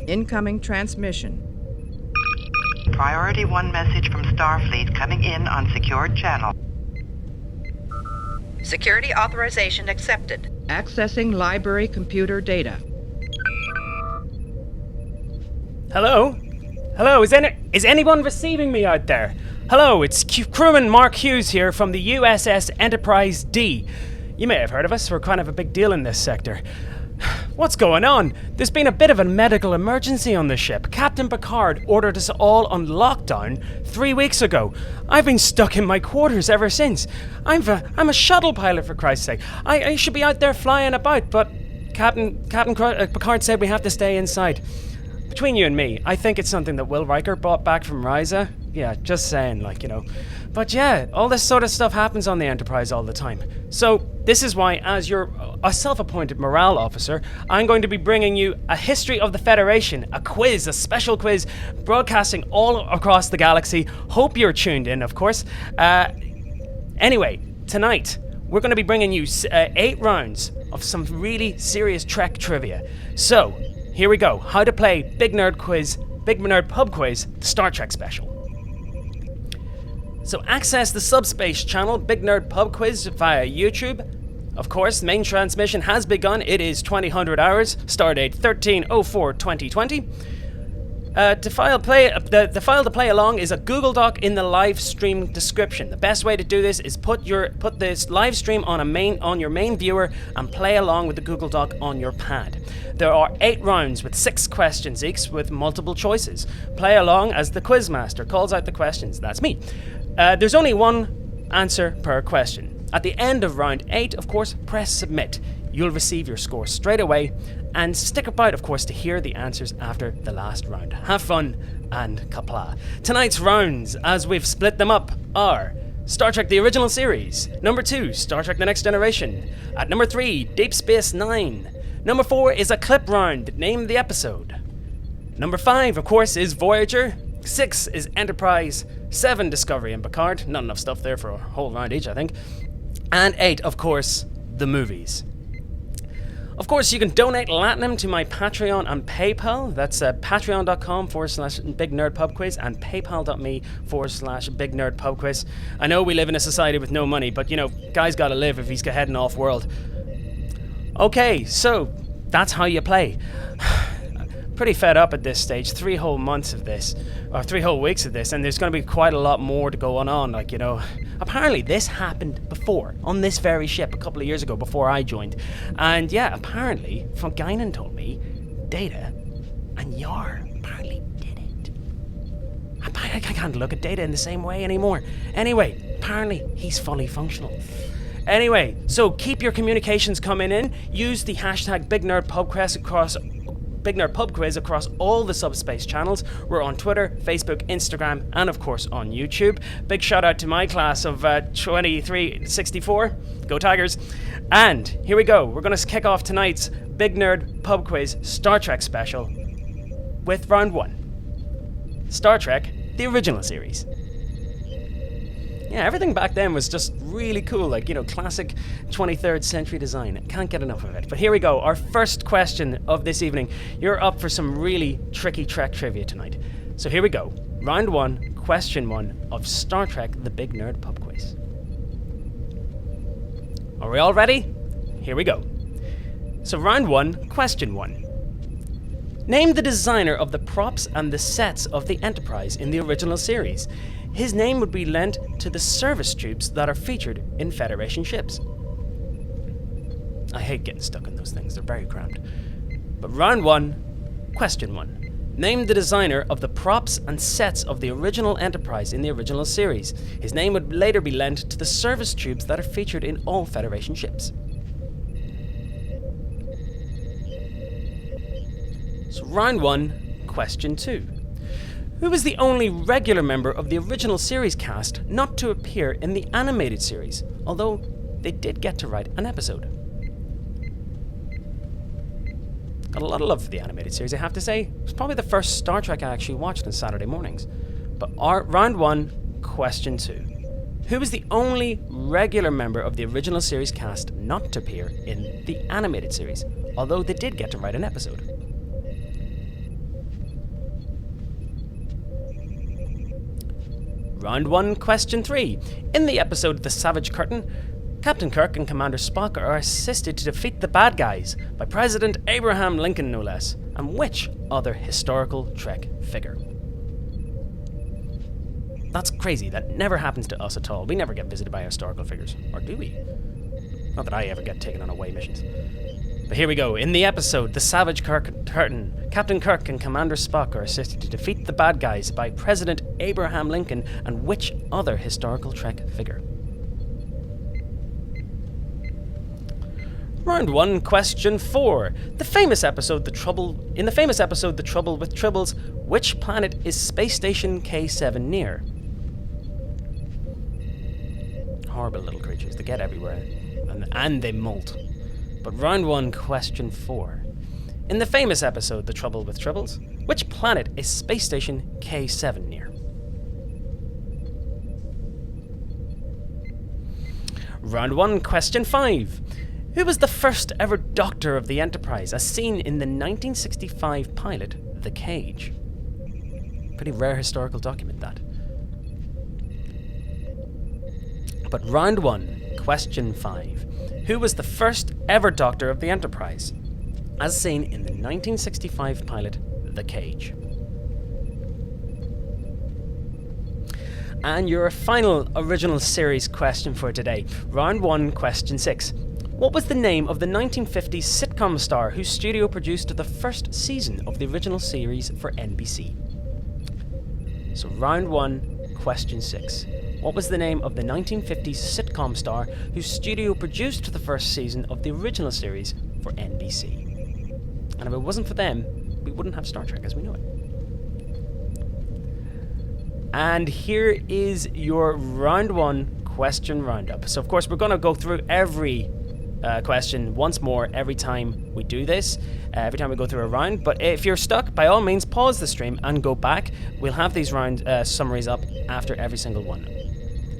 Incoming transmission. Priority 1 message from Starfleet coming in on secured channel. Security authorization accepted. Accessing library computer data. Hello? Hello, is anyone receiving me out there? Hello, it's crewman Mark Hughes here from the USS Enterprise D. You may have heard of us, we're kind of a big deal in this sector. What's going on? There's been a bit of a medical emergency on the ship. Captain Picard ordered us all on lockdown 3 weeks ago. I've been stuck in my quarters ever since. I'm a shuttle pilot, for Christ's sake. I should be out there flying about, but Captain Picard said we have to stay inside. Between you and me, I think it's something that Will Riker brought back from Ryza. Yeah, just saying, But yeah, all this sort of stuff happens on the Enterprise all the time. So, this is why, as a self-appointed morale officer, I'm going to be bringing you a history of the Federation, a special quiz, broadcasting all across the galaxy. Hope you're tuned in, of course. Anyway, tonight, we're going to be bringing you 8 rounds of some really serious Trek trivia. So, here we go. How to play BigNerdPubQuiz, the Star Trek special. So access the subspace channel BigNerdPubQuiz via YouTube. Of course, main transmission has begun. It is 2000 hours, stardate 13/04/2020. The file to play along is a Google Doc in the live stream description. The best way to do this is put this live stream on your main viewer and play along with the Google Doc on your pad. There are 8 rounds with 6 questions each with multiple choices. Play along as the quizmaster calls out the questions. That's me. There's only one answer per question. At the end of round 8, of course, press submit. You'll receive your score straight away, and stick about, of course, to hear the answers after the last round. Have fun and kapla. Tonight's rounds, as we've split them up, are Star Trek the Original Series, number 2, Star Trek The Next Generation, at number 3, Deep Space Nine, number 4 is a clip round, name the episode, number 5, of course, is Voyager, 6 is Enterprise, 7 Discovery and Picard, not enough stuff there for a whole round each, I think, and 8, of course, the movies. Of course, you can donate Latinum to my Patreon and PayPal. That's patreon.com/BigNerdPubQuiz and paypal.me/BigNerdPubQuiz. I know we live in a society with no money, but guy's gotta live if he's heading off world. Okay, so that's how you play. Pretty fed up at this stage. 3 whole months of this, or 3 whole weeks of this, and there's going to be quite a lot more to go on. Apparently this happened before on this very ship a couple of years ago before I joined, and yeah, apparently, from Guinan told me, Data and Yar apparently did it. I can't look at Data in the same way anymore. Anyway, apparently he's fully functional. Anyway, so keep your communications coming in. Use the hashtag BigNerdPubQuiz across all the subspace channels. We're on Twitter, Facebook, Instagram, and of course on YouTube. Big shout out to my class of 2364. Go Tigers. And here we go. We're going to kick off tonight's Big Nerd Pub Quiz Star Trek special with round 1. Star Trek, the original series. Yeah, everything back then was just really cool, classic 23rd century design. Can't get enough of it. But here we go, our first question of this evening. You're up for some really tricky Trek trivia tonight. So here we go. Round 1, question 1 of Star Trek, the Big Nerd Pub Quiz. Are we all ready? Here we go. So round 1, question 1. Name the designer of the props and the sets of the Enterprise in the original series. His name would be lent to the service tubes that are featured in Federation ships. I hate getting stuck in those things, they're very cramped. But round 1, question 1. Name the designer of the props and sets of the original Enterprise in the original series. His name would later be lent to the service tubes that are featured in all Federation ships. So round 1, question 2. Who was the only regular member of the original series cast not to appear in the animated series, although they did get to write an episode? Got a lot of love for the animated series, I have to say. It was probably the first Star Trek I actually watched on Saturday mornings. But round 1, question 2. Who was the only regular member of the original series cast not to appear in the animated series, although they did get to write an episode? Round 1, question 3. In the episode The Savage Curtain, Captain Kirk and Commander Spock are assisted to defeat the bad guys by President Abraham Lincoln, no less. And which other historical Trek figure? That's crazy. That never happens to us at all. We never get visited by historical figures. Or do we? Not that I ever get taken on away missions. But here we go. In the episode The Savage Curtain, Captain Kirk and Commander Spock are assisted to defeat the bad guys by President Abraham Lincoln and which other historical Trek figure? Round 1, question 4. In the famous episode The Trouble with Tribbles, which planet is Space Station K7 near? Horrible little creatures. They get everywhere. And they molt. But round 1, question 4. In the famous episode The Trouble with Tribbles, which planet is Space Station K7 near? Round 1, question 5. Who was the first ever Doctor of the Enterprise, as seen in the 1965 pilot The Cage? Pretty rare historical document, that. But round 1, question 5. Who was the first ever Doctor of the Enterprise, as seen in the 1965 pilot The Cage? And your final original series question for today. Round 1, question 6. What was the name of the 1950s sitcom star whose studio produced the first season of the original series for NBC? So round 1, question 6. What was the name of the 1950s sitcom star whose studio produced the first season of the original series for NBC? And if it wasn't for them, we wouldn't have Star Trek as we know it. And here is your round 1 question roundup. So of course we're going to go through every question once more every time we do this, every time we go through a round. But if you're stuck, by all means pause the stream and go back. We'll have these round summaries up after every single one.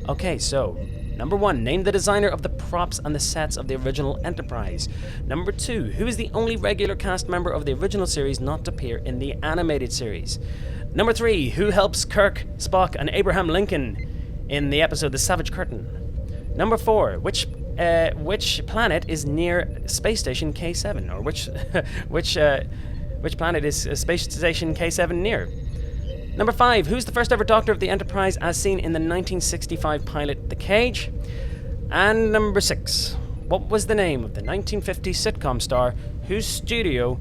Okay, so number 1, name the designer of the props and the sets of the original Enterprise. Number 2, who is the only regular cast member of the original series not to appear in the animated series? Number 3, who helps Kirk, Spock, and Abraham Lincoln in the episode The Savage Curtain? Number 4, which planet is near Space Station K7, or which planet is Space Station K7 near? Number 5, who's the first ever Doctor of the Enterprise as seen in the 1965 pilot The Cage? And number 6, what was the name of the 1950 sitcom star whose studio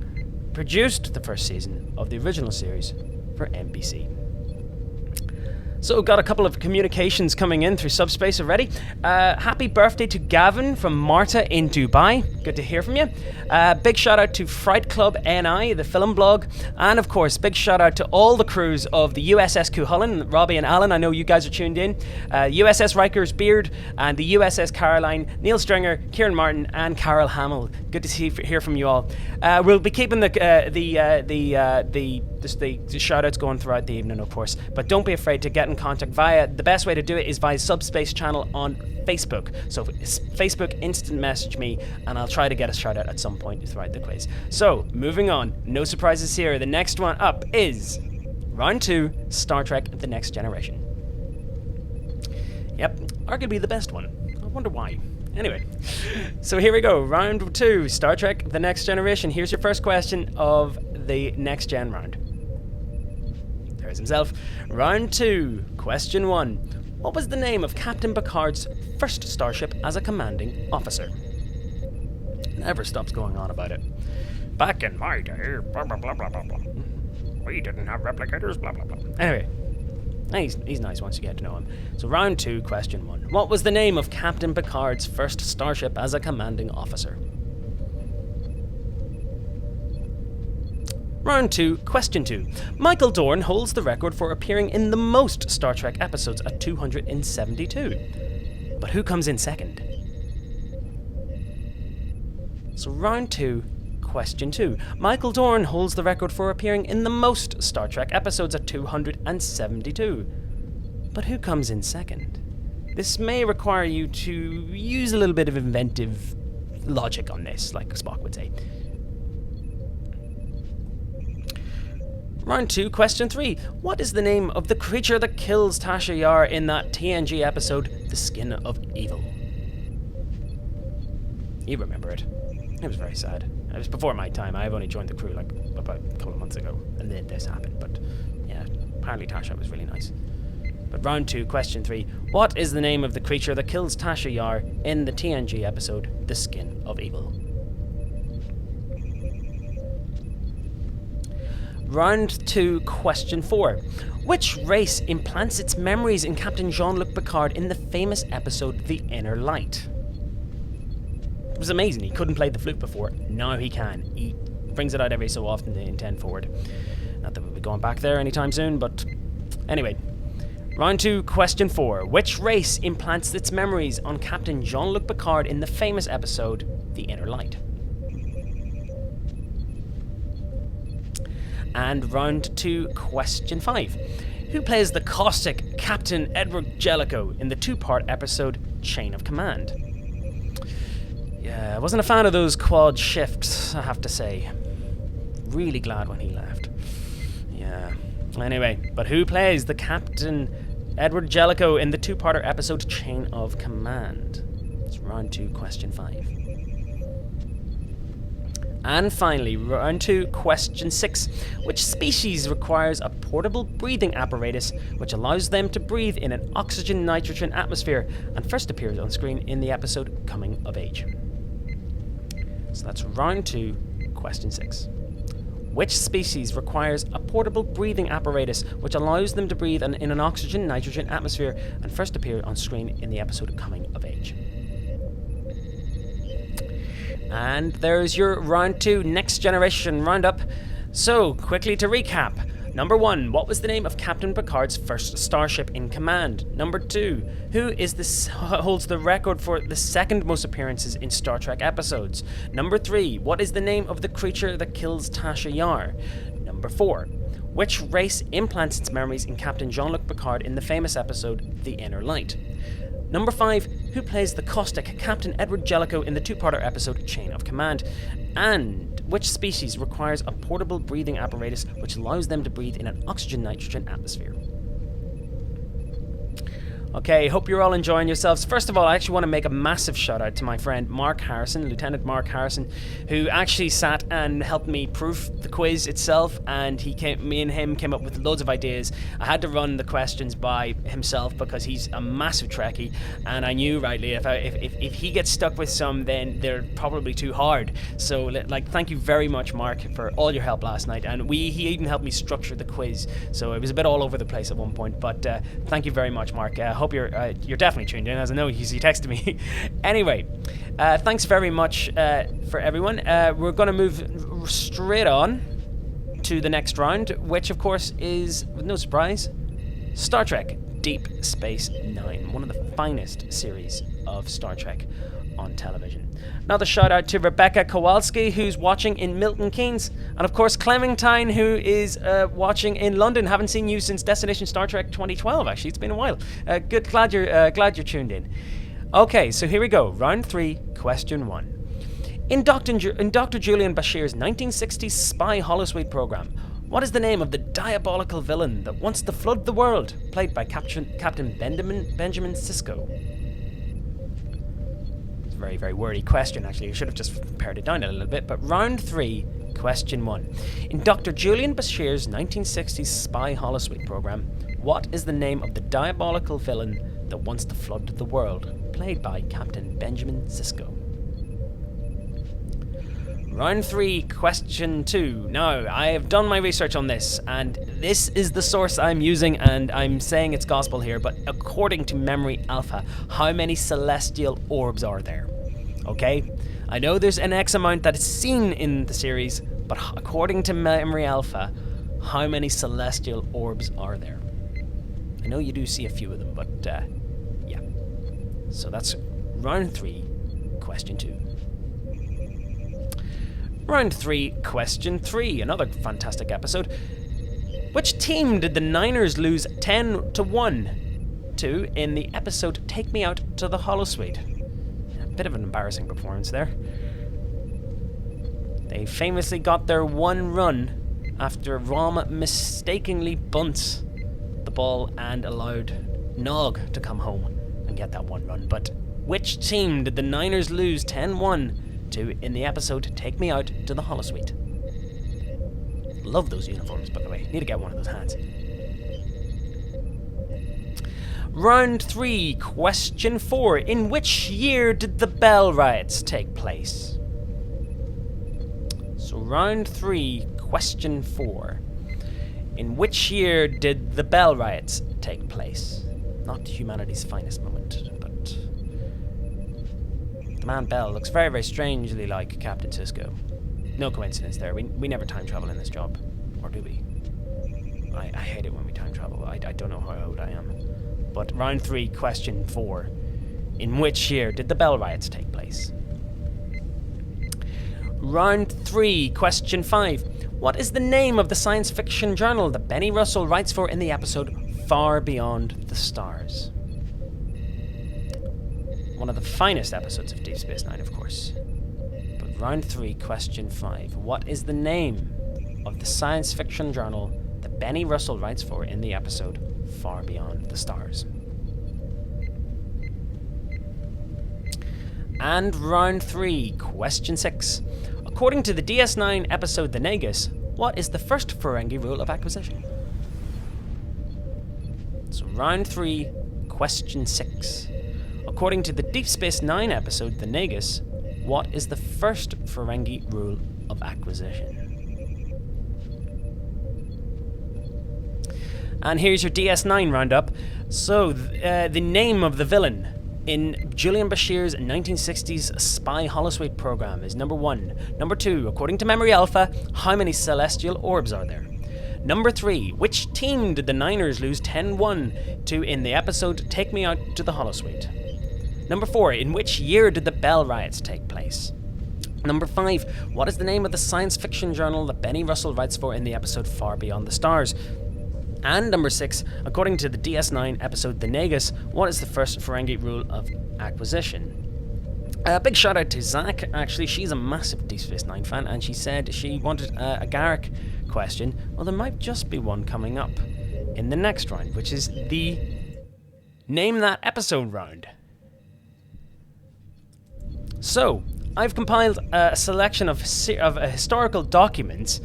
produced the first season of the original series for NBC? So got a couple of communications coming in through subspace already. Happy birthday to Gavin from Marta in Dubai. Good to hear from you. Big shout out to Fright Club NI, the film blog. And of course, big shout out to all the crews of the USS Cuchulainn, Robbie and Alan. I know you guys are tuned in. USS Riker's Beard and the USS Caroline, Neil Stringer, Kieran Martin, and Carol Hamill. Good to hear from you all. We'll be keeping the shout outs going throughout the evening, of course. But don't be afraid to get in contact the best way to do it is via Subspace channel on Facebook. So Facebook instant message me and I'll try to get a shout out at some point throughout the quiz. So moving on, no surprises here. The next one up is round 2, Star Trek The Next Generation. Yep, arguably the best one. I wonder why. Anyway, so here we go. Round 2, Star Trek The Next Generation. Here's your first question of the Next Gen round. There's himself. Round 2, question 1. What was the name of Captain Picard's first starship as a commanding officer? Never stops going on about it. Back in my day, blah, blah, blah, blah, blah, blah. We didn't have replicators, blah, blah, blah. Anyway, he's nice once you get to know him. So round 2, question 1. What was the name of Captain Picard's first starship as a commanding officer? Round 2, question 2. Michael Dorn holds the record for appearing in the most Star Trek episodes at 272. But who comes in second? So round 2, question 2. Michael Dorn holds the record for appearing in the most Star Trek episodes at 272. But who comes in second? This may require you to use a little bit of inventive logic on this, like Spock would say. Round 2, question 3. What is the name of the creature that kills Tasha Yar in that TNG episode, The Skin of Evil? You remember it. It was very sad. It was before my time. I've only joined the crew like about a couple of months ago, and then this happened. But yeah, apparently Tasha was really nice. But round 2, question 3. What is the name of the creature that kills Tasha Yar in the TNG episode, The Skin of Evil? Round 2, question 4. Which race implants its memories in Captain Jean-Luc Picard in the famous episode The Inner Light? It was amazing. He couldn't play the flute before. Now he can. He brings it out every so often in 10 forward. Not that we'll be going back there anytime soon, but anyway. Round 2, question 4. Which race implants its memories on Captain Jean-Luc Picard in the famous episode The Inner Light? And round 2, question 5. Who plays the caustic Captain Edward Jellicoe in the 2-part episode Chain of Command? Yeah, I wasn't a fan of those quad shifts, I have to say. Really glad when he left. Yeah. Anyway, but who plays the Captain Edward Jellicoe in the 2-parter episode Chain of Command? It's round 2, question 5. And finally, round 2, question 6. Which species requires a portable breathing apparatus which allows them to breathe in an oxygen-nitrogen atmosphere and first appears on screen in the episode Coming of Age? So that's round 2, question 6. Which species requires a portable breathing apparatus which allows them to breathe in an oxygen-nitrogen atmosphere and first appear on screen in the episode Coming of Age? And there's your round 2 Next Generation roundup. So, quickly to recap. Number 1, what was the name of Captain Picard's first starship in command? Number 2, who holds the record for the second most appearances in Star Trek episodes? Number 3, what is the name of the creature that kills Tasha Yar? Number 4, which race implants its memories in Captain Jean-Luc Picard in the famous episode The Inner Light? Number 5, who plays the caustic Captain Edward Jellicoe in the 2-parter episode Chain of Command? And which species requires a portable breathing apparatus which allows them to breathe in an oxygen-nitrogen atmosphere? Okay, hope you're all enjoying yourselves. First of all, I actually want to make a massive shout out to my friend Mark Harrison, Lieutenant Mark Harrison, who actually sat and helped me proof the quiz itself, and me and him came up with loads of ideas. I had to run the questions by himself because he's a massive Trekkie, and I knew rightly if he gets stuck with some, then they're probably too hard. So, thank you very much, Mark, for all your help last night, and he even helped me structure the quiz. So it was a bit all over the place at one point, but thank you very much, Mark. Hope you're definitely tuned in, as I know he texted me. Anyway, thanks very much for everyone. We're going to move straight on to the next round, which of course is, with no surprise, Star Trek Deep Space Nine, one of the finest series of Star Trek on television. Another shout out to Rebecca Kowalski, who's watching in Milton Keynes, and of course Clementine, who is watching in London. Haven't seen you since Destination Star Trek 2012. Actually, it's been a while. Good, glad you're tuned in. Okay, so here we go. Round 3, question 1. In Dr. Julian Bashir's 1960s spy holosuite program, what is the name of the diabolical villain that wants to flood the world, played by Captain Benjamin Sisko? Very, very wordy question, actually. I should have just pared it down a little bit. But round 3, question 1. In Dr. Julian Bashir's 1960s spy holosuite program, what is the name of the diabolical villain that wants to flood the world, played by Captain Benjamin Sisko? Round 3, question 2. Now, I have done my research on this, and this is the source I'm using, and I'm saying it's gospel here, but according to Memory Alpha, how many celestial orbs are there? Okay? I know there's an X amount that is seen in the series, but according to Memory Alpha, how many celestial orbs are there? I know you do see a few of them, but yeah. So that's round 3, question 2. Round 3, question 3, another fantastic episode. Which team did the Niners lose 10-1 to in the episode Take Me Out to the Holosuite? A bit of an embarrassing performance there. They famously got their one run after Rom mistakenly bunts the ball and allowed Nog to come home and get that one run. But which team did the Niners lose 10-1 to in the episode Take Me Out to the Holosuite? Love those uniforms, by the way. Need to get one of those hats. Round 3, question 4. In which year did the Bell Riots take place? So round 3, question 4. In which year did the Bell Riots take place? Not humanity's finest moment, but the man Bell looks very, very strangely like Captain Sisko. No coincidence there. We never time travel in this job. Or do we? I hate it when we time travel. I don't know how old I am. But round 3, question 4. In which year did the Bell Riots take place? Round 3, question 5. What is the name of the science fiction journal that Benny Russell writes for in the episode Far Beyond the Stars? One of the finest episodes of Deep Space Nine, of course. But round 3, question 5. What is the name of the science fiction journal that Benny Russell writes for in the episode Far Beyond the Stars? And round 3, question 6. According to the DS9 episode The Nagus, what is the first Ferengi rule of acquisition? So round 3, question 6. According to the Deep Space Nine episode The Nagus, what is the first Ferengi rule of acquisition? And here's your DS9 roundup. So, the name of the villain in Julian Bashir's 1960s spy holosuite program is number 1. Number 2, according to Memory Alpha, how many celestial orbs are there? Number 3, which team did the Niners lose 10-1 to in the episode Take Me Out to the Holosuite? Number 4, in which year did the Bell Riots take place? Number 5, what is the name of the science fiction journal that Benny Russell writes for in the episode Far Beyond the Stars? And number 6, according to the DS9 episode The Nagus, what is the first Ferengi rule of acquisition? A big shout out to Zach, actually. She's a massive Deep Space Nine fan, and she said she wanted a Garrick question. Well, there might just be one coming up in the next round, which is the Name That Episode round. So, I've compiled a selection of historical documents,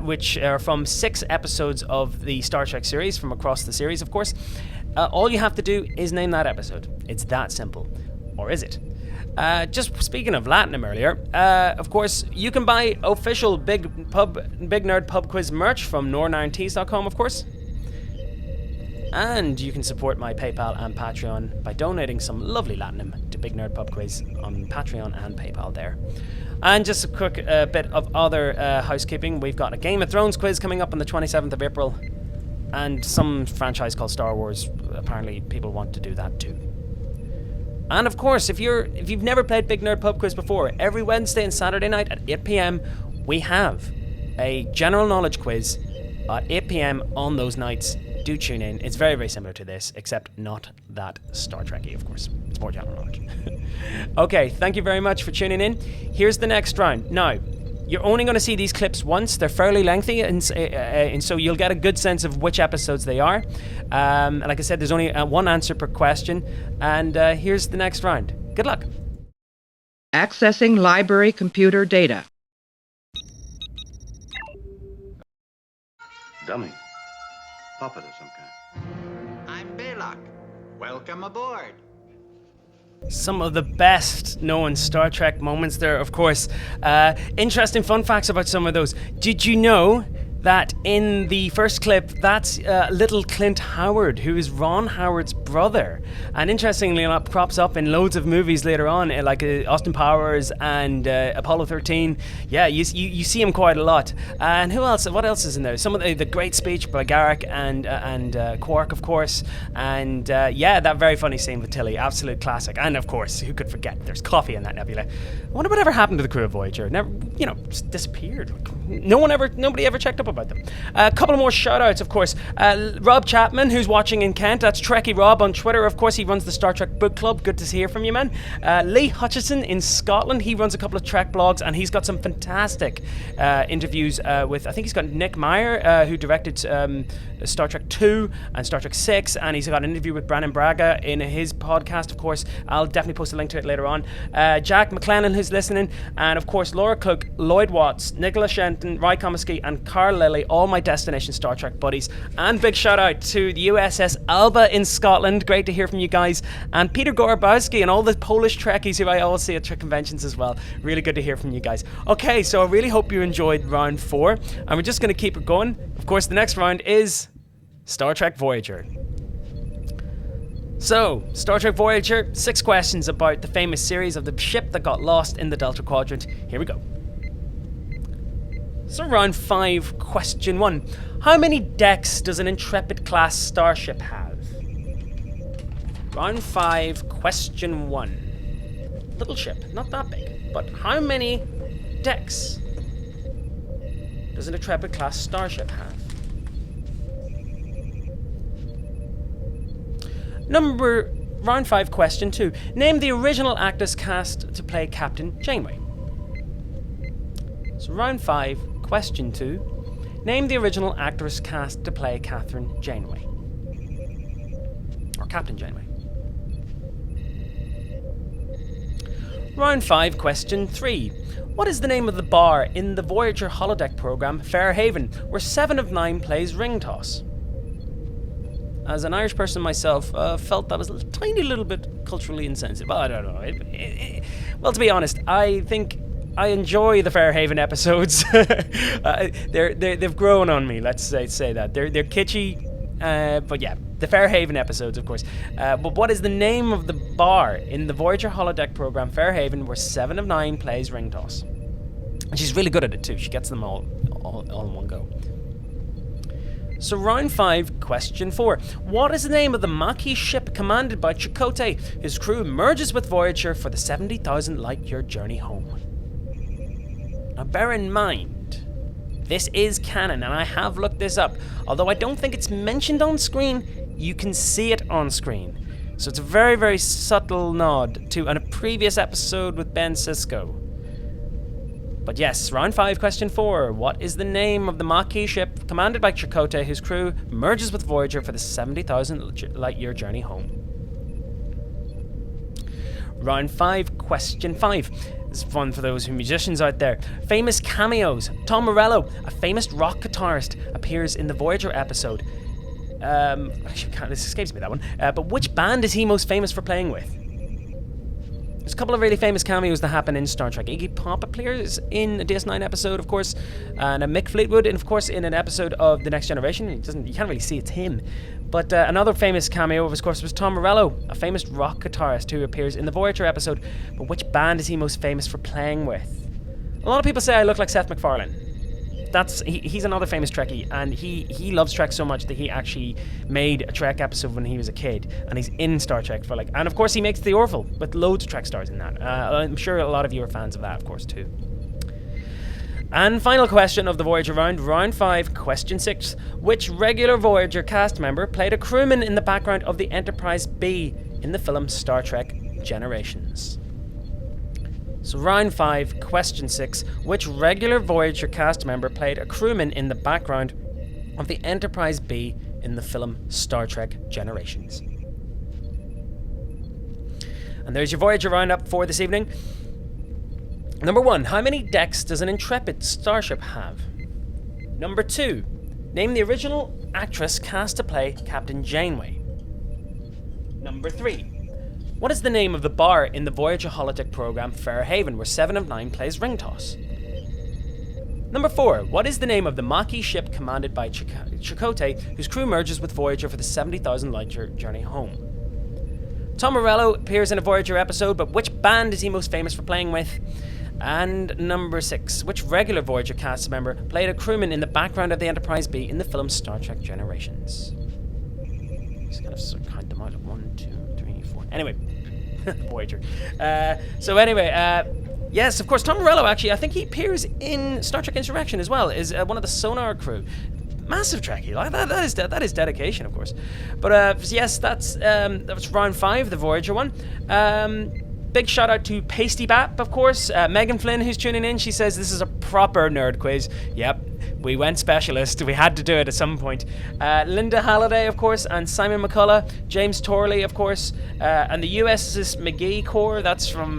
which are from 6 episodes of the Star Trek series, from across the series, of course. All you have to do is name that episode. It's that simple. Or is it? Just speaking of Latinum earlier, of course, you can buy official BigNerdPubQuiz merch from nornirons.com, of course. And you can support my PayPal and Patreon by donating some lovely Latinum to Big Nerd Pub Quiz on Patreon and PayPal there. And just a quick bit of other housekeeping. We've got a Game of Thrones quiz coming up on the 27th of April. And some franchise called Star Wars. Apparently people want to do that too. And of course, if you've never played Big Nerd Pub Quiz before, every Wednesday and Saturday night at 8 p.m, we have a general knowledge quiz at 8 p.m. on those nights. Do tune in. It's very, very similar to this, except not that Star Trek-y, of course. It's more general knowledge. Okay, thank you very much for tuning in. Here's the next round. Now, you're only going to see these clips once. They're fairly lengthy, and so you'll get a good sense of which episodes they are. Like I said, there's only one answer per question. And here's the next round. Good luck. Accessing library computer data. Dummy. Puppet of some kind. I'm Baylock. Welcome aboard. Some of the best known Star Trek moments there, of course. Interesting fun facts about some of those. Did you know that in the first clip, that's little Clint Howard, who is Ron Howard's brother? And interestingly enough, crops up in loads of movies later on, like Austin Powers and Apollo 13. Yeah, you see him quite a lot. And who else? What else is in there? Some of the great speech by Garrick and Quark, of course. And yeah, that very funny scene with Tilly, absolute classic. And of course, who could forget? There's coffee in that nebula. I wonder whatever happened to the crew of Voyager. Never, just disappeared. Nobody ever checked up about them. A couple more shout-outs, of course. Rob Chapman, who's watching in Kent. That's Trekkie Rob on Twitter. Of course, he runs the Star Trek Book Club. Good to hear from you, man. Lee Hutchison in Scotland. He runs a couple of Trek blogs, and he's got some fantastic interviews with, I think he's got Nick Meyer, who directed Star Trek 2 and Star Trek 6, and he's got an interview with Brandon Braga in his podcast, of course. I'll definitely post a link to it later on. Jack McLennan, who's listening, and of course Laura Cook, Lloyd Watts, Nicola Shenton, Ry Comiskey, and Carl Lilly, all my Destination Star Trek buddies. And big shout out to the USS Alba in Scotland. Great to hear from you guys. And Peter Gorobowski and all the Polish Trekkies who I always see at Trek conventions as well. Really good to hear from you guys. Okay, so I really hope you enjoyed round 4, and we're just going to keep it going. Of course, the next round is Star Trek Voyager. So, Star Trek Voyager, 6 questions about the famous series of the ship that got lost in the Delta Quadrant. Here we go. So, round 5, question 1. How many decks does an Intrepid class starship have? Round 5, question 1. Little ship, not that big, but how many decks does an Intrepid class starship have? Round 5, question 2. Name the original actress cast to play Captain Janeway. So round 5, question 2. Name the original actress cast to play Catherine Janeway. Or Captain Janeway. Round 5, question 3. What is the name of the bar in the Voyager holodeck program Fairhaven, where 7 of 9 plays ring toss? As an Irish person myself, felt that was a tiny little bit culturally insensitive. Well, I don't know. Well, to be honest, I think I enjoy the Fairhaven episodes. They've grown on me. Let's say that they're kitschy, but yeah, the Fairhaven episodes, of course. But what is the name of the bar in the Voyager holodeck program Fairhaven, where 7 of 9 plays ring toss? And she's really good at it too. She gets them all in one go. So round 5, question 4. What is the name of the Maquis ship commanded by Chakotay, whose crew merges with Voyager for the 70,000 light-year journey home? Now bear in mind, this is canon, and I have looked this up. Although I don't think it's mentioned on screen, you can see it on screen. So it's a very, very subtle nod to a previous episode with Ben Sisko. But yes, round 5, question 4. What is the name of the Maquis ship commanded by Chakotay, whose crew merges with Voyager for the 70,000 light-year journey home? Round 5, question 5. This is fun for those musicians out there. Famous cameos. Tom Morello, a famous rock guitarist, appears in the Voyager episode. Actually, this escapes me, that one. But which band is he most famous for playing with? There's a couple of really famous cameos that happen in Star Trek. Iggy Pop appears in a DS9 episode, of course, and Mick Fleetwood, and of course in an episode of The Next Generation. You can't really see it's him. But another famous cameo, of course, was Tom Morello, a famous rock guitarist who appears in the Voyager episode. But which band is he most famous for playing with? A lot of people say I look like Seth MacFarlane. He's another famous Trekkie, and he loves Trek so much that he actually made a Trek episode when he was a kid, and he's in Star Trek for and of course he makes the Orville with loads of Trek stars in that. I'm sure a lot of you are fans of that, of course, too. And final question of the Voyager round 5, question 6. Which regular Voyager cast member played a crewman in the background of the Enterprise B in the film Star Trek Generations? So round 5, question 6. Which regular Voyager cast member played a crewman in the background of the Enterprise B in the film Star Trek Generations? And there's your Voyager roundup for this evening. Number 1, how many decks does an Intrepid starship have? Number 2, name the original actress cast to play Captain Janeway. Number 3, what is the name of the bar in the Voyager holodeck program Fairhaven, where 7 of 9 plays ring toss? Number 4, what is the name of the Maquis ship commanded by Chakotay, whose crew merges with Voyager for the 70,000 light-year journey home? Tom Morello appears in a Voyager episode, but which band is he most famous for playing with? And number 6, which regular Voyager cast member played a crewman in the background of the Enterprise B in the film Star Trek Generations? Just kind of count them out. 1, 2, 3, 4. Anyway, Voyager. So anyway, Yes, of course, Tom Morello, actually, I think he appears in Star Trek Insurrection as well, is one of the sonar crew. Massive Trekkie, like that is dedication, of course. But yes, that was round 5, the Voyager one. Big shout out to Pasty Bap, of course. Megan Flynn, who's tuning in, she says this is a proper nerd quiz. Yep, we went specialist. We had to do it at some point. Linda Halliday, of course, and Simon McCullough. James Torley, of course, and the USS McGee Corps. That's from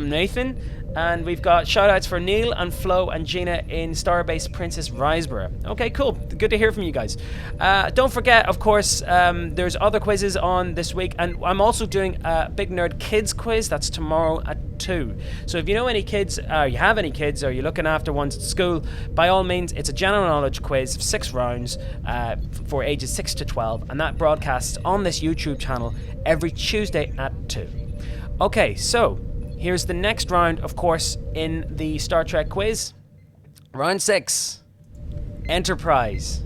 Nathan. And we've got shout-outs for Neil and Flo and Gina in Starbase Princess Riseborough. Okay, cool. Good to hear from you guys. Don't forget, of course, there's other quizzes on this week, and I'm also doing a Big Nerd Kids quiz. That's tomorrow at 2. So if you know any kids, you have any kids, or you're looking after ones at school, by all means, it's a general knowledge quiz of 6 rounds for ages 6 to 12, and that broadcasts on this YouTube channel every Tuesday at 2. Okay, so here's the next round, of course, in the Star Trek quiz. Round 6. Enterprise.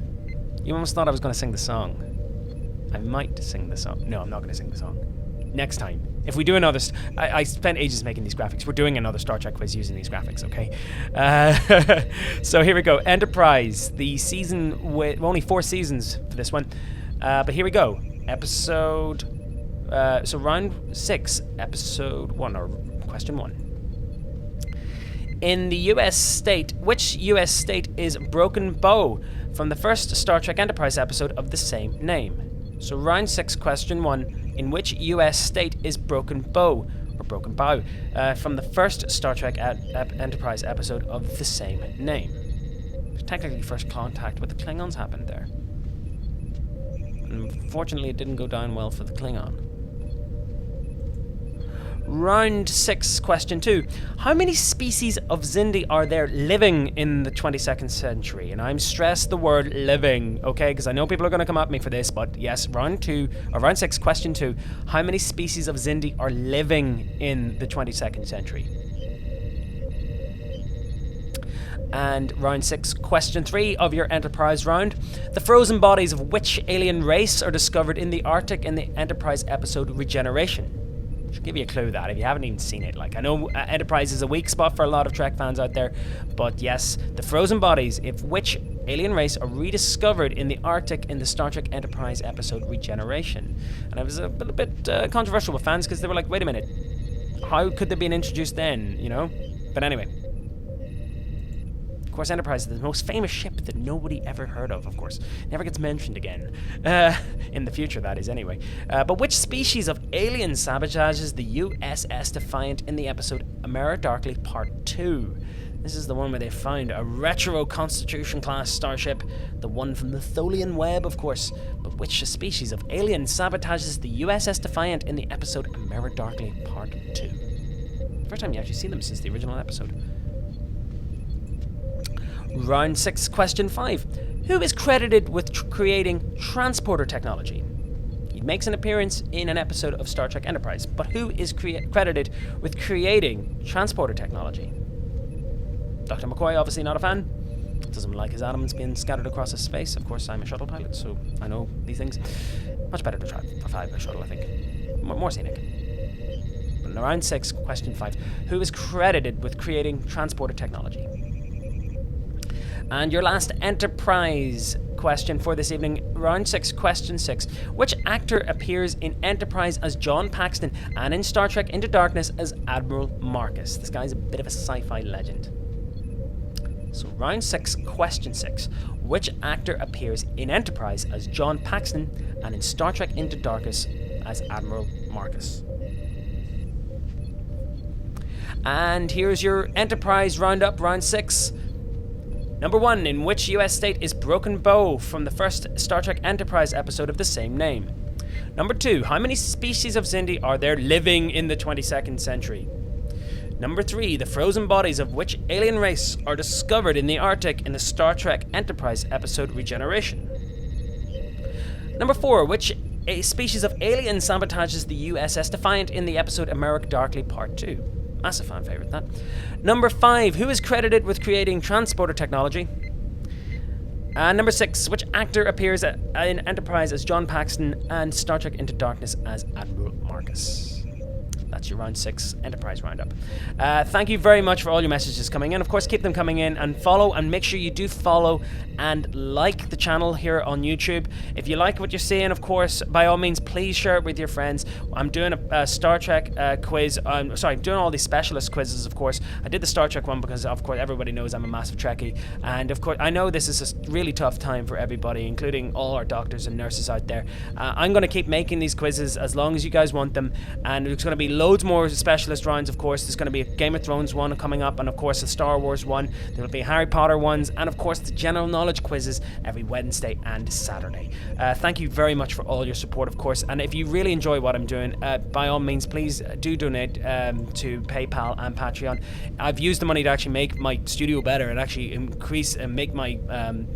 You almost thought I was going to sing the song. I might sing the song. No, I'm not going to sing the song. Next time. If we do another... I spent ages making these graphics. We're doing another Star Trek quiz using these graphics, okay? So here we go. Enterprise. The season with... only 4 seasons for this one. But here we go. Episode... so round 6, episode 1, or question 1. In the US state, which US state is Broken Bow from the first Star Trek Enterprise episode of the same name? So round 6, question 1. In which US state is Broken Bow, or Broken Bow, from the first Star Trek Enterprise episode of the same name? Technically, first contact with the Klingons happened there. Unfortunately, it didn't go down well for the Klingon. Round 6, question 2. How many species of Xindi are there living in the 22nd century? And I'm stressed the word living, okay? Because I know people are going to come at me for this, but yes, round 6, question 2. How many species of Xindi are living in the 22nd century? And round 6, question 3 of your Enterprise round. The frozen bodies of which alien race are discovered in the Arctic in the Enterprise episode Regeneration? Should give you a clue that if you haven't even seen it. Like, I know Enterprise is a weak spot for a lot of Trek fans out there, but yes, the frozen bodies of which alien race are rediscovered in the Arctic in the Star Trek Enterprise episode Regeneration. And it was a little bit controversial with fans because they were like, wait a minute, how could they be introduced then, you know? But anyway. Of course, Enterprise is the most famous ship that nobody ever heard of course. Never gets mentioned again. In the future, that is, anyway. But which species of alien sabotages the USS Defiant in the episode Amara Darkly Part 2? This is the one where they found a retro Constitution-class starship, the one from the Tholian Web, of course. But which species of alien sabotages the USS Defiant in the episode Amara Darkly Part 2? First time you actually see them since the original episode. Round 6, question 5. Who is credited with creating transporter technology? He makes an appearance in an episode of Star Trek Enterprise, but who is credited with creating transporter technology? Dr. McCoy, obviously not a fan. Doesn't like his atoms being scattered across his space. Of course, I'm a shuttle pilot, so I know these things. Much better to fly by shuttle, I think. More scenic. But in round 6, question 5. Who is credited with creating transporter technology? And your last Enterprise question for this evening, round 6, question 6. Which actor appears in Enterprise as John Paxton and in Star Trek Into Darkness as Admiral Marcus? This guy's a bit of a sci-fi legend. So round 6, question 6. Which actor appears in Enterprise as John Paxton and in Star Trek Into Darkness as Admiral Marcus? And here's your Enterprise roundup, round 6. Number 1, in which US state is Broken Bow from the first Star Trek Enterprise episode of the same name? Number 2, how many species of Xindi are there living in the 22nd century? Number 3, the frozen bodies of which alien race are discovered in the Arctic in the Star Trek Enterprise episode Regeneration? Number 4, which species of alien sabotages the USS Defiant in the episode Amara Darkly Part 2? Massive fan favourite, that. Number 5, who is credited with creating transporter technology? And number 6, which actor appears in Enterprise as John Paxton and Star Trek Into Darkness as Admiral Marcus? That's your round 6 Enterprise roundup. Thank you very much for all your messages coming in. Of course, keep them coming in, and follow, and make sure you do follow and like the channel here on YouTube. If you like what you're seeing, of course, by all means, please share it with your friends. I'm doing a Star Trek quiz. I'm doing all these specialist quizzes, of course. I did the Star Trek one because, of course, everybody knows I'm a massive Trekkie. And, of course, I know this is a really tough time for everybody, including all our doctors and nurses out there. I'm going to keep making these quizzes as long as you guys want them. And there's going to be loads more specialist rounds, of course. There's going to be a Game of Thrones one coming up, and, of course, a Star Wars one. There will be Harry Potter ones, and, of course, the general knowledge quizzes every Wednesday and Saturday. Thank you very much for all your support, of course. And if you really enjoy what I'm doing, by all means, please do donate to PayPal and Patreon. I've used the money to actually make my studio better and actually increase and make my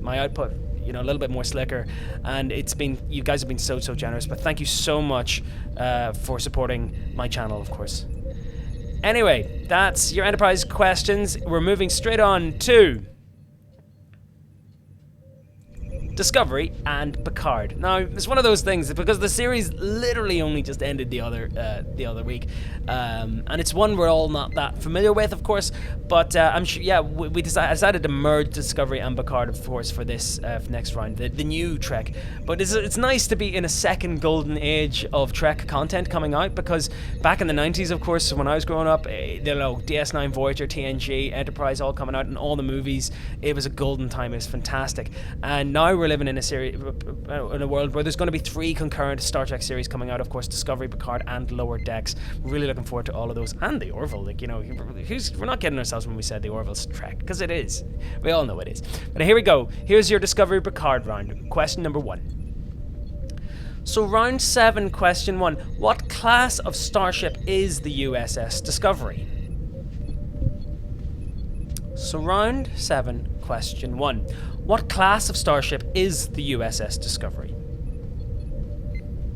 my output, you know, a little bit more slicker. And it's been, you guys have been so generous. But thank you so much for supporting my channel, of course. Anyway, that's your Enterprise questions. We're moving straight on to Discovery and Picard. Now, it's one of those things because the series literally only just ended the other week, and it's one we're all not that familiar with, of course. But I'm sure, yeah, I decided to merge Discovery and Picard, of course, for this next round, the new Trek. But it's nice to be in a second golden age of Trek content coming out, because back in the 90s, of course, when I was growing up, you know, DS9, Voyager, TNG, Enterprise, all coming out, and all the movies. It was a golden time. It was fantastic, and now we're living in a series, in a world where there's going to be 3 concurrent Star Trek series coming out, of course, Discovery, Picard, and Lower Decks. Really looking forward to all of those, and the Orville. Like, you know, we're not kidding ourselves when we said the Orville's Trek, because it is. We all know it is. But here we go. Here's your Discovery Picard round. Question number 1. So round 7, question 1. What class of starship is the USS Discovery? So round 7, question 1. What class of starship is the USS Discovery?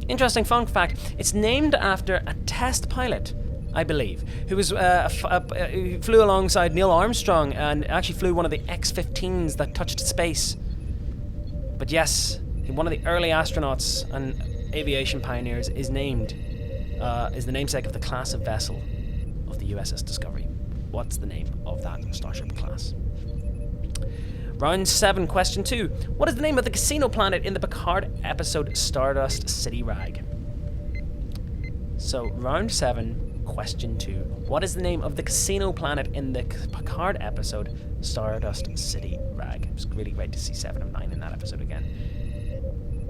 Interesting fun fact, it's named after a test pilot, I believe, who was who flew alongside Neil Armstrong and actually flew one of the X-15s that touched space. But yes, one of the early astronauts and aviation pioneers is the namesake of the class of vessel of the USS Discovery. What's the name of that starship class? Round 7, question 2. What is the name of the casino planet in the Picard episode Stardust City Rag? So, round 7, question 2. What is the name of the casino planet in the Picard episode Stardust City Rag? It's really great to see 7 of 9 in that episode again.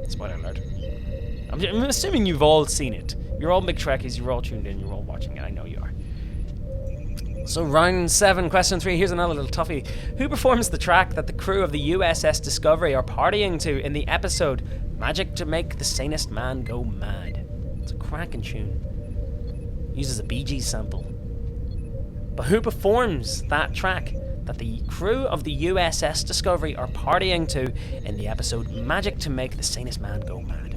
Spoiler alert. I'm assuming you've all seen it. You're all big Trekkies, you're all tuned in, you're all watching it. I know you are. So round 7, question 3, here's another little toughie. Who performs the track that the crew of the USS Discovery are partying to in the episode Magic to Make the Sanest Man Go Mad? It's a cracking tune. Uses a Bee Gees sample. But who performs that track that the crew of the USS Discovery are partying to in the episode Magic to Make the Sanest Man Go Mad?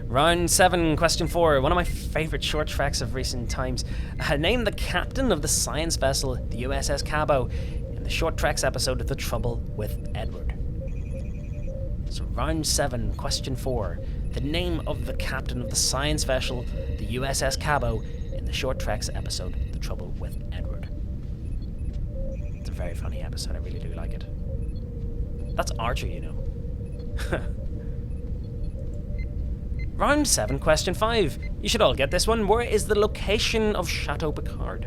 Round 7, question 4. One of my favourite short treks of recent times. Name the captain of the science vessel, the USS Cabo, in the short treks episode The Trouble with Edward. So round 7, question 4. The name of the captain of the science vessel, the USS Cabo, in the short treks episode The Trouble with Edward. It's a very funny episode. I really do like it. That's Archer, you know. Round 7, question 5. You should all get this one. Where is the location of Chateau Picard?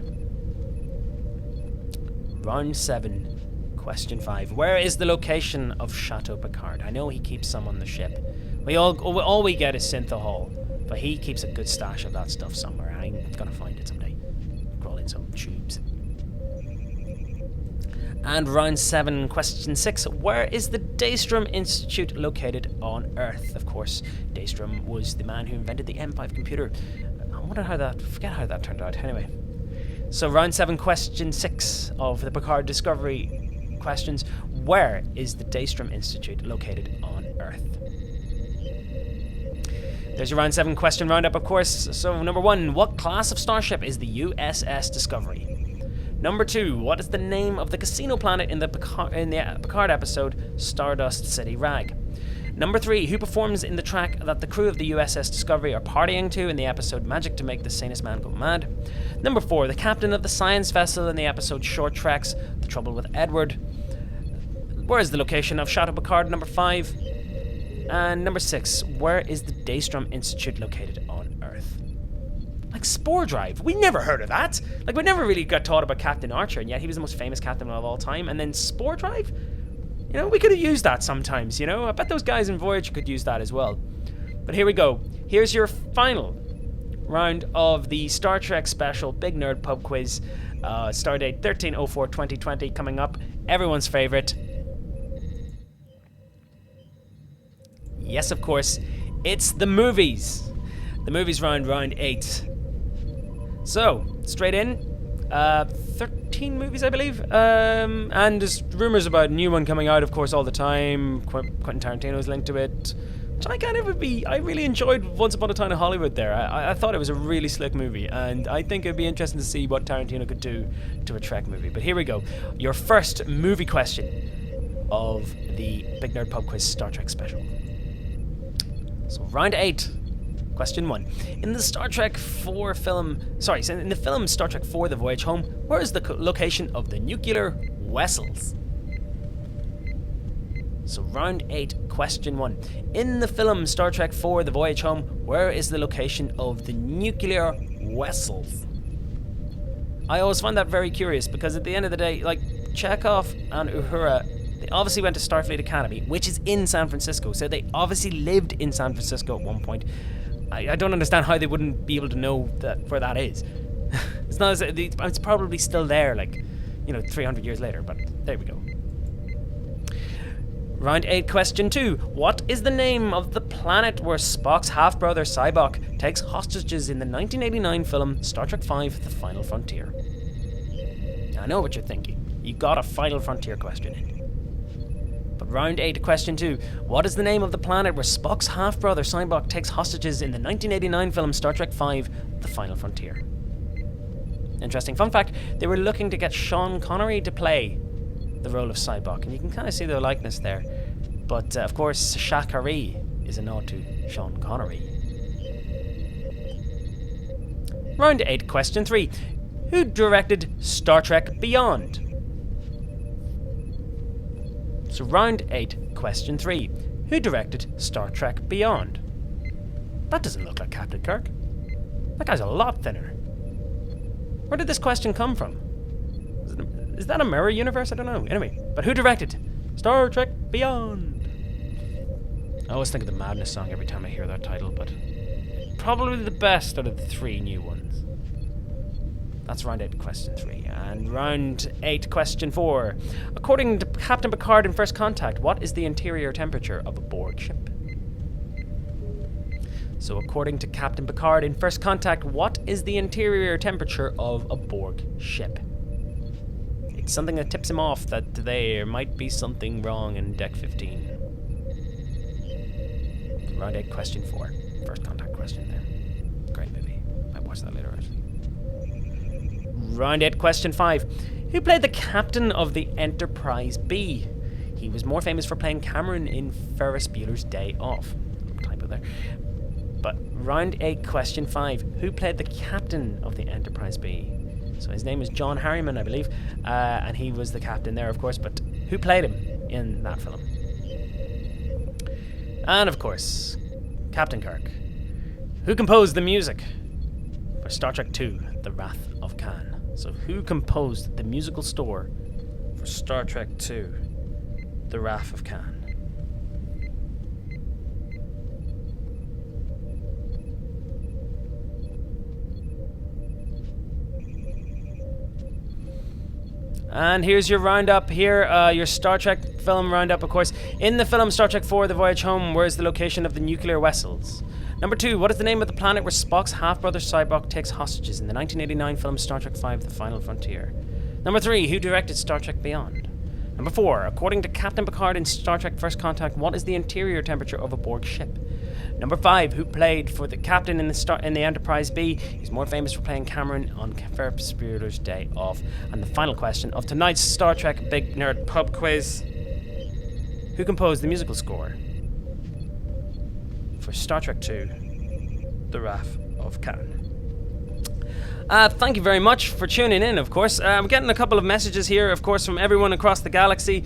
Round 7, question 5. Where is the location of Chateau Picard? I know he keeps some on the ship. All we get is Syntha Hall, but he keeps a good stash of that stuff somewhere. I'm gonna find it someday. Crawl in some tubes. And round 7, question 6. Where is the Daystrom Institute located on Earth? Of course, Daystrom was the man who invented the M5 computer. Forget how that turned out. Anyway. So round 7, question 6 of the Picard Discovery questions. Where is the Daystrom Institute located on Earth? There's your round 7 question roundup, of course. So number 1, what class of starship is the USS Discovery? Number 2, what is the name of the casino planet in the Picard episode Stardust City Rag? Number 3, who performs in the track that the crew of the USS Discovery are partying to in the episode Magic to Make the Sanest Man Go Mad? Number 4, the captain of the science vessel in the episode Short Treks, The Trouble with Edward. Where is the location of Chateau Picard? Number 5. And number 6, where is the Daystrom Institute located on Earth? Like Spore Drive, we never heard of that. Like, we never really got taught about Captain Archer, and yet he was the most famous captain of all time. And then Spore Drive? You know, we could have used that sometimes, you know? I bet those guys in Voyager could use that as well. But here we go. Here's your final round of the Star Trek special Big Nerd Pub Quiz. Stardate 13/04/2020 coming up. Everyone's favorite. Yes, of course. It's the movies. The movies round 8. So, straight in. 13 movies, I believe. And there's rumours about a new one coming out, of course, all the time. Quentin Tarantino's linked to it. Which I really enjoyed Once Upon a Time in Hollywood there. I thought it was a really slick movie, and I think it'd be interesting to see what Tarantino could do to a Trek movie. But here we go. Your first movie question of the Big Nerd Pub Quiz Star Trek special. So, round 8. Question 1. In the film Star Trek 4 The Voyage Home, where is the location of the nuclear vessels? So round 8, question 1. In the film Star Trek 4 The Voyage Home, where is the location of the nuclear vessels? I always find that very curious, because at the end of the day, like, Chekhov and Uhura, they obviously went to Starfleet Academy, which is in San Francisco, so they obviously lived in San Francisco at one point. I don't understand how they wouldn't be able to know where that is. It's not as it's probably still there, like, 300 years later, but there we go. Round 8, question 2. What is the name of the planet where Spock's half-brother Sybok takes hostages in the 1989 film Star Trek V The Final Frontier? I know what you're thinking. You got a Final Frontier question in. But round 8, question 2. What is the name of the planet where Spock's half-brother Sybok takes hostages in the 1989 film Star Trek V The Final Frontier? Interesting fun fact, they were looking to get Sean Connery to play the role of Sybok, and you can kind of see the likeness there. But of course, Shakari is a nod to Sean Connery. Round 8, question 3. Who directed Star Trek Beyond? So round 8, question 3. Who directed Star Trek Beyond? That doesn't look like Captain Kirk. That guy's a lot thinner. Where did this question come from? Is that a mirror universe? I don't know. Anyway, but who directed Star Trek Beyond? I always think of the Madness song every time I hear that title, but probably the best out of the 3 new ones. That's round 8, question 3. And round 8, question 4. According to Captain Picard in First Contact, what is the interior temperature of a Borg ship? So according to Captain Picard in First Contact, what is the interior temperature of a Borg ship? It's something that tips him off that there might be something wrong in Deck 15. Round 8, question 4. First Contact question there. Great movie. Might watch that later. Round 8, question 5. Who played the captain of the Enterprise B? He was more famous for playing Cameron in Ferris Bueller's Day Off. Typo there. But round 8, question 5. Who played the captain of the Enterprise B? So his name is John Harriman, I believe, and he was the captain there, of course, but who played him in that film? And, of course, Captain Kirk. Who composed the music for Star Trek II, The Wrath of Khan? So who composed the musical score for Star Trek II, The Wrath of Khan? And here's your roundup here, your Star Trek film roundup, of course. In the film Star Trek 4 The Voyage Home, where is the location of the nuclear vessels? Number 2, what is the name of the planet where Spock's half-brother Sybok takes hostages in the 1989 film Star Trek V The Final Frontier? Number 3, who directed Star Trek Beyond? Number 4, according to Captain Picard in Star Trek First Contact, what is the interior temperature of a Borg ship? Number 5, who played for the captain in the Enterprise B? He's more famous for playing Cameron on Ferris Bueller's Day Off. And the final question of tonight's Star Trek Big Nerd Pub Quiz. Who composed the musical score for Star Trek II, The Wrath of Khan. Thank you very much for tuning in, of course. I'm getting a couple of messages here, of course, from everyone across the galaxy.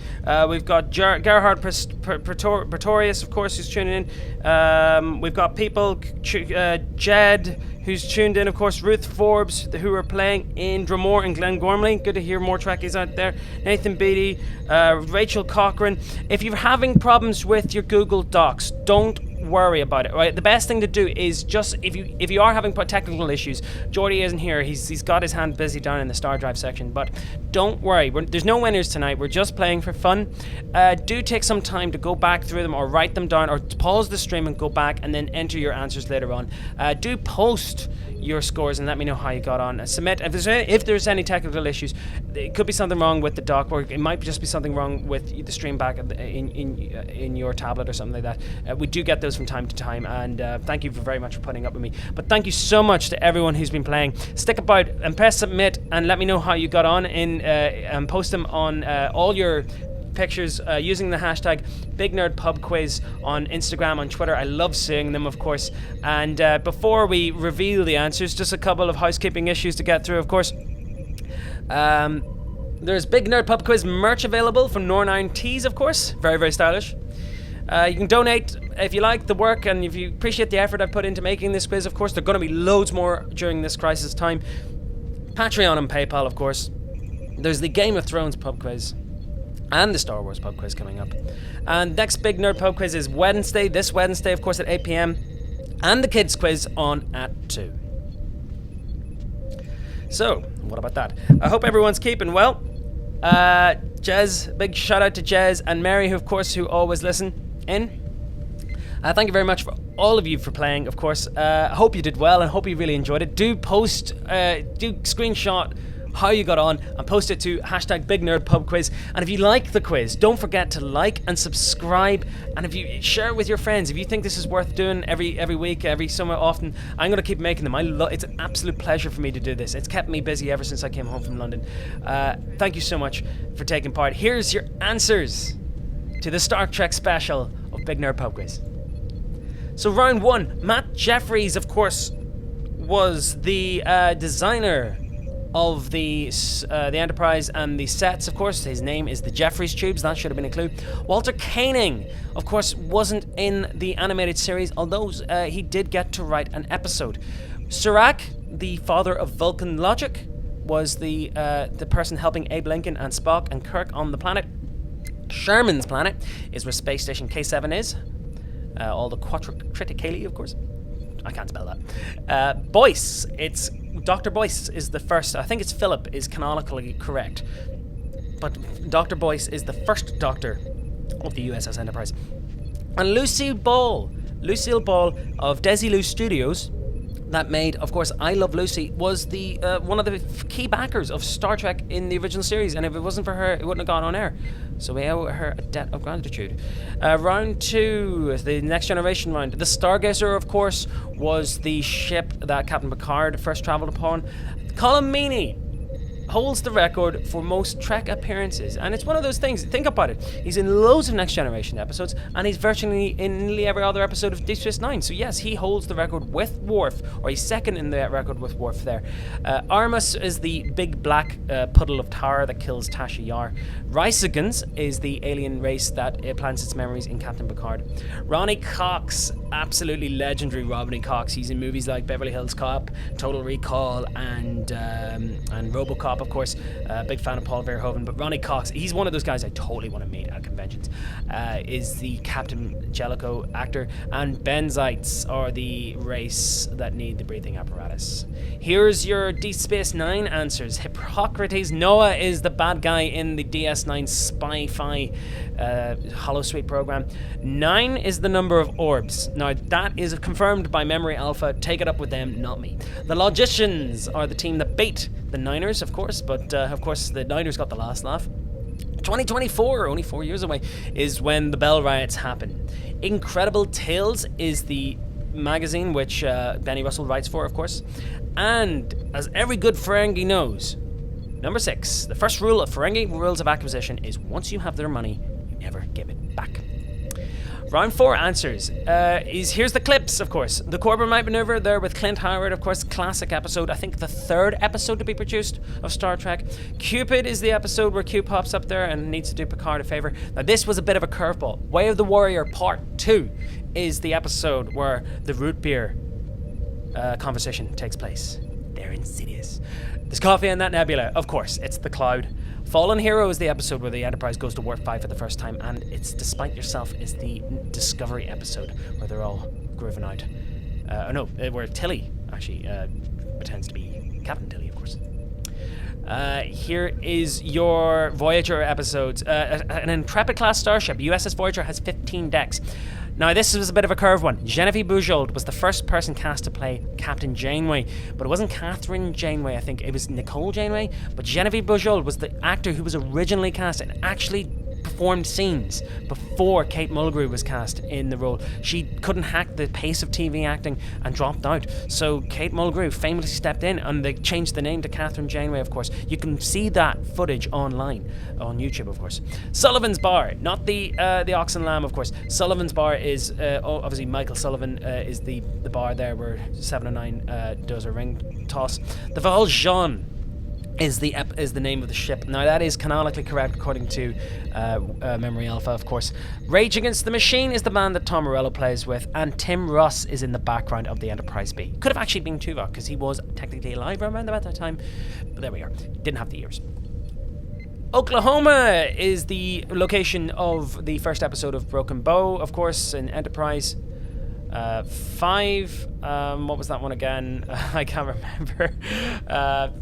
We've got Gerhard Pretorius, of course, who's tuning in. We've got people, Jed, who's tuned in, of course, Ruth Forbes, who are playing in Dromore and Glengormley. Good to hear more Trekkies out there. Nathan Beatty, Rachel Cochran. If you're having problems with your Google Docs, don't worry about it, right? The best thing to do is just, if you are having technical issues, Jordy isn't here, he's got his hand busy down in the Star Drive section, but don't worry, there's no winners tonight, we're just playing for fun. Do take some time to go back through them or write them down or pause the stream and go back and then enter your answers later on. Do post your scores and let me know how you got on. Submit if there's any technical issues. It could be something wrong with the dock, or it might just be something wrong with the stream back in your tablet or something like that. We do get those from time to time, and thank you very much for putting up with me. But thank you so much to everyone who's been playing. Stick about and press submit and let me know how you got on and post them on all your pictures using the hashtag BigNerdPubQuiz on Instagram, on Twitter. I love seeing them, of course. And before we reveal the answers, just a couple of housekeeping issues to get through, of course. There's Big Nerd Pub Quiz merch available from Nor9 Tees, of course. Very, very stylish. You can donate if you like the work and if you appreciate the effort I've put into making this quiz. Of course, there are going to be loads more during this crisis time. Patreon and PayPal, of course. There's the Game of Thrones pub quiz and the Star Wars pub quiz coming up. And next Big Nerd Pub Quiz is this Wednesday, of course, at 8 p.m. And the kids quiz on at 2. So, what about that? I hope everyone's keeping well. Jez, big shout out to Jez and Mary, who always listen in. Thank you very much for all of you for playing, of course. I hope you did well and hope you really enjoyed it. Do post, do screenshot how you got on and post it to hashtag BigNerdPubQuiz. And if you like the quiz, don't forget to like and subscribe. And if you share it with your friends, if you think this is worth doing every week, every so often, I'm going to keep making them. It's an absolute pleasure for me to do this. It's kept me busy ever since I came home from London. Thank you so much for taking part. Here's your answers to the Star Trek special of Big Nerd Pub Quiz. So round 1, Matt Jeffries, of course, was the designer of the Enterprise and the sets, of course. His name is the Jeffries Tubes. That should have been a clue. Walter Koenig, of course, wasn't in the animated series, although he did get to write an episode. Serac, the father of Vulcan Logic, was the person helping Abe Lincoln and Spock and Kirk on the planet. Sherman's planet is where Space Station K7 is. All the Quatriticali, of course. I can't spell that. Boyce, it's Dr. Boyce is the first. I think it's Philip is canonically correct, but Dr. Boyce is the first doctor of the USS Enterprise. And Lucille Ball of Desilu Studios, that made, of course, I Love Lucy, was the one of the key backers of Star Trek in the original series, and if it wasn't for her, it wouldn't have gone on air. So we owe her a debt of gratitude. Round 2, the Next Generation round. The Stargazer, of course, was the ship that Captain Picard first travelled upon. Colm Meaney holds the record for most Trek appearances, and it's one of those things. Think about it. He's in loads of Next Generation episodes, and he's virtually in nearly every other episode of Deep Space Nine. So yes, he holds the record with Worf, or he's second in the record with Worf there. Armus is the big black puddle of tar that kills Tasha Yar. Rysagans is the alien race that plants its memories in Captain Picard. Ronnie Cox, absolutely legendary Ronnie Cox. He's in movies like Beverly Hills Cop, Total Recall, and RoboCop, of course. Big fan of Paul Verhoeven, but Ronnie Cox, he's one of those guys I totally want to meet at conventions. Is the Captain Jellicoe actor, and Benzites are the race that need the breathing apparatus. Here's your Deep Space Nine answers. Hippocrates Noah is the bad guy in the DS9 Spy-Fi holosuite program. 9 is the number of orbs. Now, that is confirmed by Memory Alpha. Take it up with them, not me. The Logicians are the team that beat the Niners, of course, but of course the Niners got the last laugh. 2024, only 4 years away, is when the Bell Riots happen. Incredible Tales is the magazine which Benny Russell writes for, of course. And as every good Ferengi knows, number 6, the first rule of Ferengi rules of acquisition is once you have their money, you never give it back. Round 4 answers. Here's the clips, of course. The Corbin Might Maneuver there with Clint Howard, of course, classic episode. I think the 3rd episode to be produced of Star Trek. Cupid is the episode where Q pops up there and needs to do Picard a favor. Now, this was a bit of a curveball. Way of the Warrior Part 2 is the episode where the root beer conversation takes place. They're insidious. There's coffee in that nebula. Of course, it's the Cloud. Fallen Hero is the episode where the Enterprise goes to warp 5 for the first time, and it's Despite Yourself is the Discovery episode where they're all grooving out. Where Tilly actually pretends to be Captain Tilly, of course. Here is your Voyager episodes. An Intrepid-class starship, USS Voyager, has 15 decks. Now, this was a bit of a curve one. Genevieve Bujold was the first person cast to play Captain Janeway, but it wasn't Catherine Janeway, I think. It was Nicole Janeway, but Genevieve Bujold was the actor who was originally cast and actually performed scenes before Kate Mulgrew was cast in the role. She couldn't hack the pace of TV acting and dropped out. So Kate Mulgrew famously stepped in, and they changed the name to Catherine Janeway, of course. You can see that footage online, on YouTube, of course. Sullivan's Bar, not the Ox and Lamb, of course. Sullivan's Bar is, obviously Michael Sullivan is the bar there where 709 does a ring toss. The Valjean is the name of the ship. Now, that is canonically correct according to Memory Alpha, of course. Rage Against the Machine is the band that Tom Morello plays with, and Tim Russ is in the background of the Enterprise B. Could have actually been Tuvok, because he was technically alive around about that time, but there we are. Didn't have the ears. Oklahoma is the location of the first episode of Broken Bow, of course, in Enterprise. 5, what was that one again? I can't remember.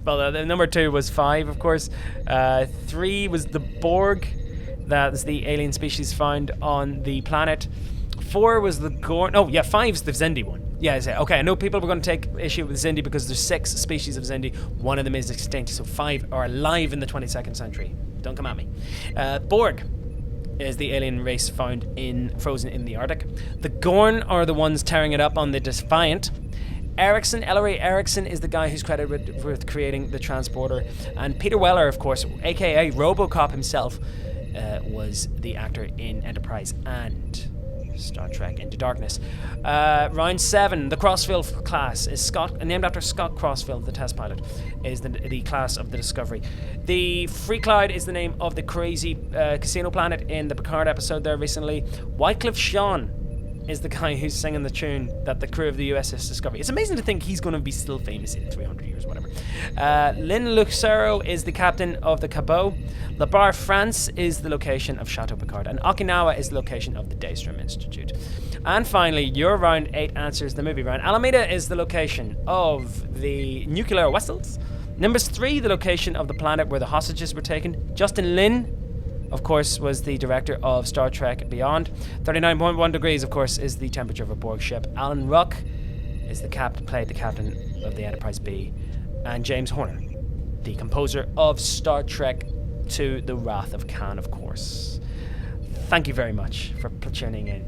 Well, the number 2 was 5, of course. 3 was the Borg. That's the alien species found on the planet. 4 was the Gorn. Oh, yeah, 5's the Xindi one. Yeah, okay, I know people were going to take issue with Xindi because there's 6 species of Xindi. One of them is extinct, so 5 are alive in the 22nd century. Don't come at me. Borg is the alien race found frozen in the Arctic. The Gorn are the ones tearing it up on the Defiant. Ellery Erickson is the guy who's credited with creating the transporter. And Peter Weller, of course, aka RoboCop himself, was the actor in Enterprise and Star Trek Into Darkness. Round 7, the Crossfield class is named after Scott Crossfield, the test pilot, is the class of the Discovery. The Free Cloud is the name of the crazy casino planet in the Picard episode there recently. Wycliffe Jean is the guy who's singing the tune that the crew of the USS Discovery. It's amazing to think he's going to be still famous in 300 years, whatever. Lynn Lucero is the captain of the Cabot. La Barre, France is the location of Chateau Picard. And Okinawa is the location of the Daystrom Institute. And finally, your round 8 answers the movie round. Alameda is the location of the nuclear vessels. Number 3, the location of the planet where the hostages were taken. Justin Lin, of course, was the director of Star Trek Beyond. 39.1 degrees, of course, is the temperature of a Borg ship. Alan Ruck is played the captain of the Enterprise B. And James Horner, the composer of Star Trek to The Wrath of Khan, of course. Thank you very much for tuning in,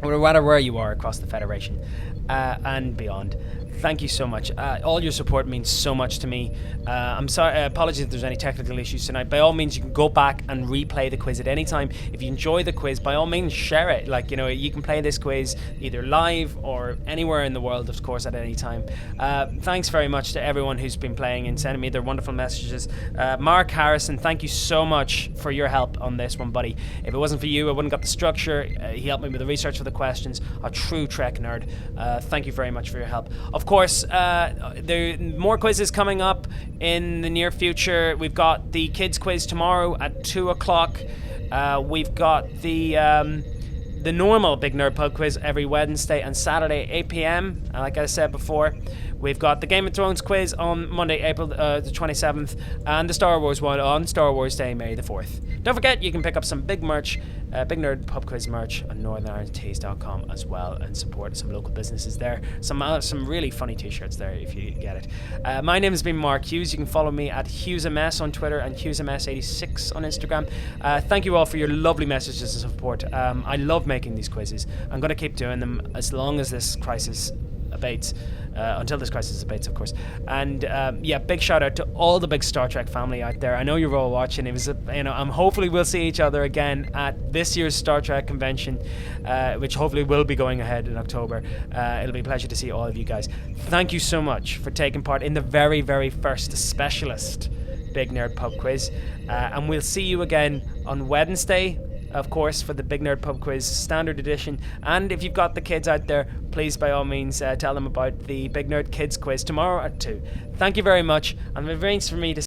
no matter where you are across the Federation and beyond. Thank you so much. All your support means so much to me. I'm sorry, apologies if there's any technical issues tonight. By all means, you can go back and replay the quiz at any time. If you enjoy the quiz, by all means, share it. You can play this quiz either live or anywhere in the world, of course, at any time. Thanks very much to everyone who's been playing and sending me their wonderful messages. Mark Harrison, thank you so much for your help on this one, buddy. If it wasn't for you, I wouldn't got the structure. He helped me with the research for the questions. A true Trek nerd. Thank you very much for your help. Of course, there are more quizzes coming up in the near future. We've got the kids quiz tomorrow at 2 o'clock. We've got the normal Big Nerd Pub quiz every Wednesday and Saturday, 8 p.m. Like I said before, we've got the Game of Thrones quiz on Monday, April the 27th, and the Star Wars one on Star Wars Day, May the 4th. Don't forget, you can pick up some big merch, Big Nerd Pub Quiz merch on northernironstees.com as well, and support some local businesses there. Some really funny t-shirts there if you get it. My name has been Mark Hughes. You can follow me at HughesMS on Twitter and HughesMS86 on Instagram. Thank you all for your lovely messages and support. I love making these quizzes. I'm going to keep doing them as long as this crisis abates. until this crisis abates, of course. And yeah, big shout out to all the big Star Trek family out there. I know you're all watching. It was, hopefully we'll see each other again at this year's Star Trek convention, which hopefully will be going ahead in October. It'll be a pleasure to see all of you guys. Thank you so much for taking part in the very, very first specialist Big Nerd Pub Quiz. And we'll see you again on Wednesday, of course, for the Big Nerd Pub Quiz Standard Edition. And if you've got the kids out there, please, by all means, tell them about the Big Nerd Kids Quiz tomorrow at 2. Thank you very much, and it remains for me to